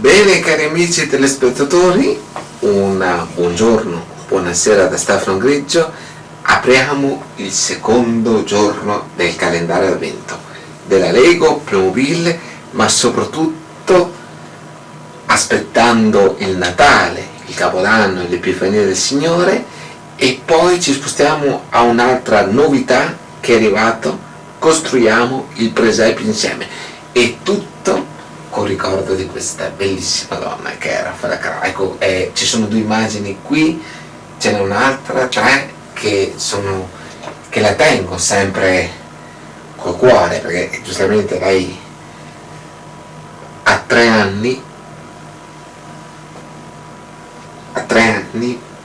Bene cari amici telespettatori, un buongiorno, buonasera da Stefano Grigio. Apriamo il secondo giorno del calendario avvento della Lego Playmobil, ma soprattutto aspettando il Natale, il Capodanno e l'Epifania del Signore, e poi ci spostiamo a un'altra novità che è arrivato: costruiamo il presepe insieme, e tutto con ricordo di questa bellissima donna che è Raffaella Carrà. Ecco, ci sono due immagini qui, ce n'è un'altra, tre, che la tengo sempre col cuore, perché giustamente lei a 3 anni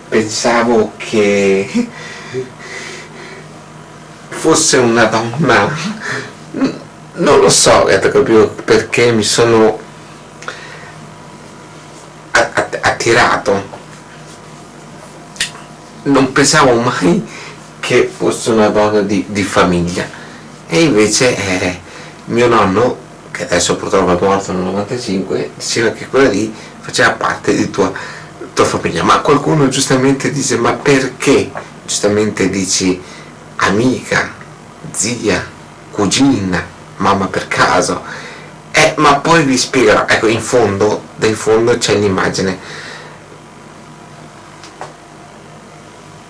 pensavo che fosse una donna, non lo so proprio perché mi sono attirato, non pensavo mai che fosse una donna di famiglia, e invece mio nonno, che adesso purtroppo è morto nel 95, diceva che quella lì faceva parte di tua famiglia. Ma qualcuno giustamente dice: ma perché giustamente dici amica, zia, cugina, mamma per caso? Ma poi vi spiegherò. Ecco, in fondo c'è l'immagine,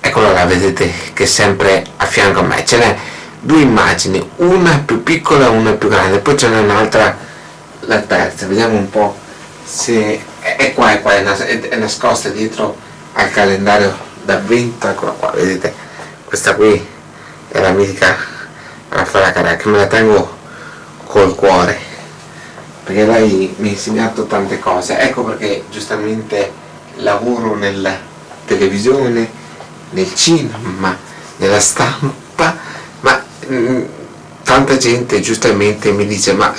eccola là, vedete che è sempre a fianco a me. Ce n'è due immagini, una più piccola e una più grande, poi ce n'è un'altra, la terza, vediamo un po' se è qua, è nascosta dietro al calendario d'avvento. Eccola qua, vedete, questa qui è la mitica Raffaella Carrà, che me la tengo col cuore, perché lei mi ha insegnato tante cose. Ecco perché giustamente lavoro nella televisione, nel cinema, nella stampa, ma tanta gente giustamente mi dice: ma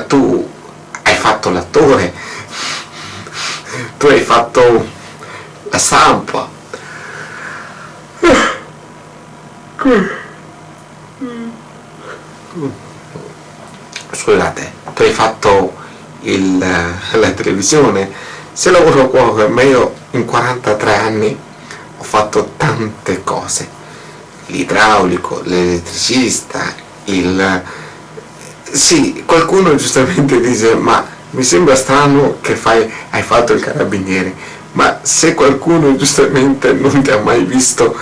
tu hai fatto l'attore, tu hai fatto la stampa, scusate, tu hai fatto la televisione. Se lavoro qua, ma io in 43 anni ho fatto tante cose: l'idraulico, l'elettricista, sì, qualcuno giustamente dice: ma mi sembra strano che hai fatto il carabiniere. Ma se qualcuno giustamente non ti ha mai visto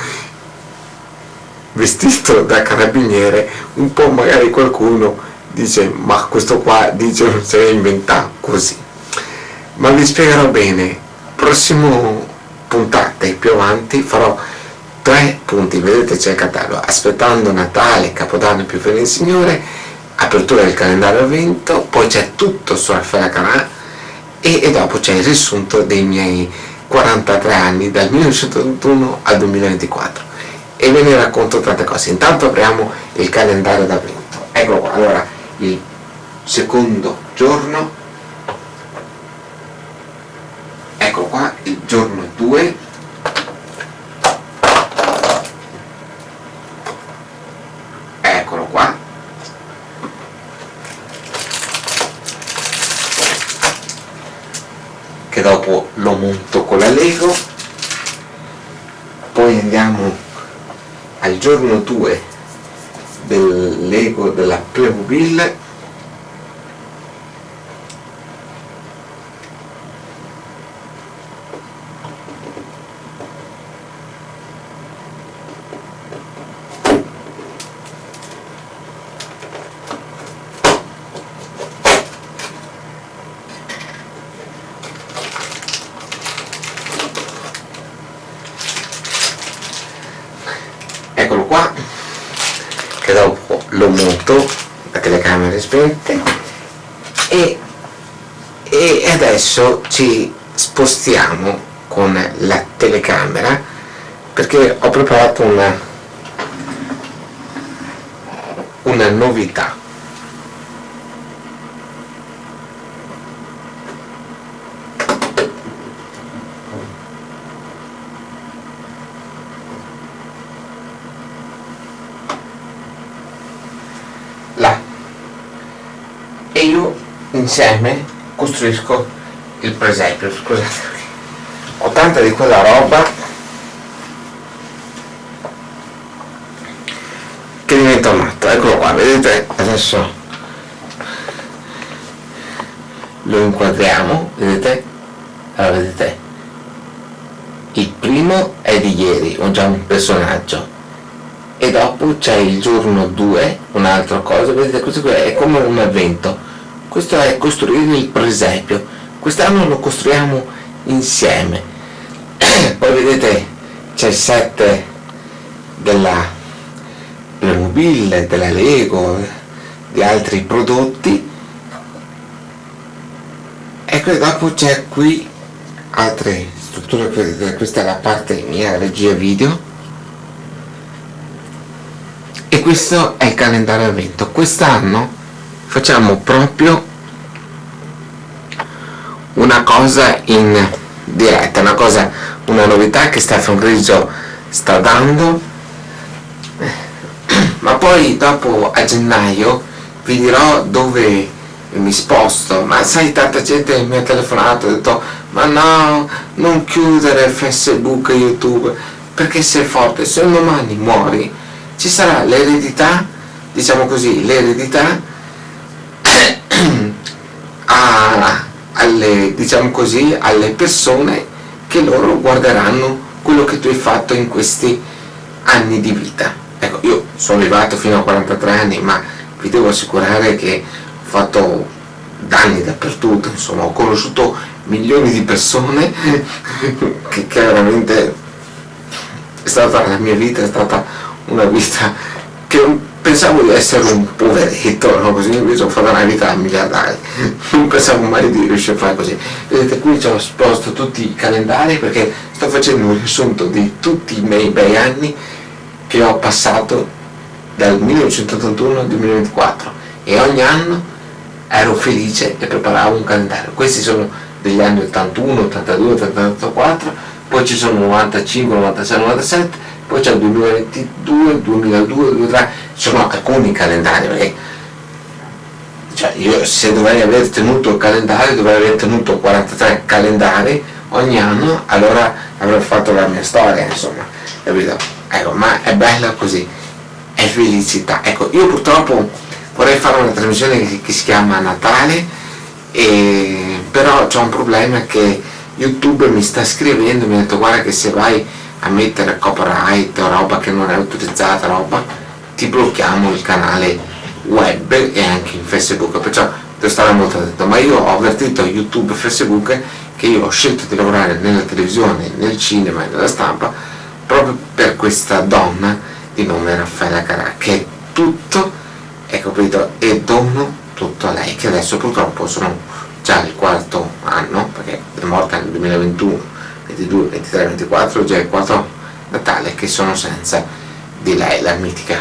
vestito da carabiniere, un po' magari qualcuno dice: ma questo qua dice non si è inventato così. Ma vi spiegherò bene. Prossimo puntate più avanti farò 3 punti, vedete c'è il cartello: aspettando Natale, Capodanno, Epifania del Signore, apertura del calendario avvento, poi c'è tutto su Raffaella Carrà, e dopo c'è il riassunto dei miei 43 anni dal 1981 al 2024, e ve ne racconto tante cose. Intanto apriamo il calendario d'avvento. Ecco qua, allora, il secondo giorno, ecco qua, il giorno 2, eccolo qua, che dopo lo monto con la Lego. Poi andiamo al giorno 2 del Lego della Playmobil, eccolo qua, che dopo lo monto, la telecamera è spenta, e adesso ci spostiamo con la telecamera, perché ho preparato una novità. Là, e io insieme costruisco il presepio. Scusate, ho tanta di quella roba che diventa matto. Eccolo qua, vedete? Adesso lo inquadriamo, vedete? Allora, vedete? Il primo è di ieri, ho già un personaggio, e dopo c'è il giorno 2, un'altra cosa, vedete? Questo qui è come un evento. Questo è costruire il presepio. Quest'anno lo costruiamo insieme. Poi vedete c'è il set della Playmobil, della Lego, di altri prodotti, e poi dopo c'è qui altre strutture. Questa è la parte mia regia video, e questo è il calendario evento. Quest'anno facciamo proprio una cosa in diretta, una novità che Stefano Grigio sta dando, ma poi dopo a gennaio vi dirò dove mi sposto. Ma sai, tanta gente mi ha telefonato e ha detto: ma no, non chiudere Facebook e YouTube, perché sei forte, se un domani muori ci sarà l'eredità, diciamo così, l'eredità alle, diciamo così, alle persone che loro guarderanno quello che tu hai fatto in questi anni di vita. Ecco, io sono arrivato fino a 43 anni, ma vi devo assicurare che ho fatto danni dappertutto, insomma, ho conosciuto milioni di persone che veramente è stata la mia vita, è stata una vita che pensavo di essere un poveretto, no? Così invece ho fatto una vita da miliardario, non pensavo mai di riuscire a fare così. Vedete, qui ci ho esposto tutti i calendari perché sto facendo un riassunto di tutti i miei bei anni che ho passato dal 1981 al 2024, e ogni anno ero felice e preparavo un calendario. Questi sono degli anni 81, 82, 84, poi ci sono 95, 96, 97, poi c'è il 2022, 2002, 2003, sono alcuni calendari, perché cioè io, se dovrei aver tenuto il calendario, dovrei aver tenuto 43 calendari ogni anno, allora avrei fatto la mia storia, insomma, capito? Ecco, ma è bella così, è felicità. Ecco, io purtroppo vorrei fare una trasmissione che si chiama Natale, però c'ho un problema, che YouTube mi sta scrivendo, mi ha detto: guarda che se vai a mettere copyright o roba che non è autorizzata, roba, ti blocchiamo il canale web e anche in Facebook. Perciò devo stare molto attento. Ma io ho avvertito YouTube e Facebook che io ho scelto di lavorare nella televisione, nel cinema e nella stampa proprio per questa donna di nome Raffaella Carrà, che è tutto, è capito, e dono tutto a lei, che adesso purtroppo sono già il quarto anno, perché è morta nel 2021, 22, 23, 24, già il quarto Natale che sono senza di lei, la mitica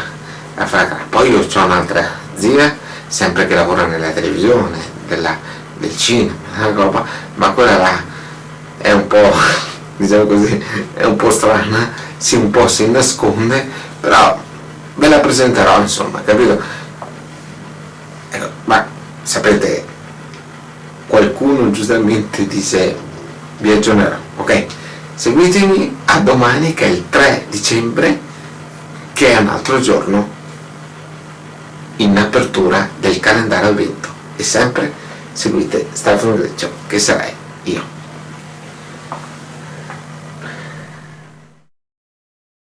Raffaella Carrà. Poi io ho un'altra zia, sempre che lavora nella televisione, del cinema, ma quella là è un po', diciamo così, è un po' strana, un po' si nasconde, però ve la presenterò, insomma, capito? Ecco, ma sapete, qualcuno giustamente dice: vi aggiornerò, ok? Seguitemi a domani, che è il 3 dicembre, che è un altro giorno in apertura del calendario avvento, e sempre seguite Stefano Grigio, che sarei io.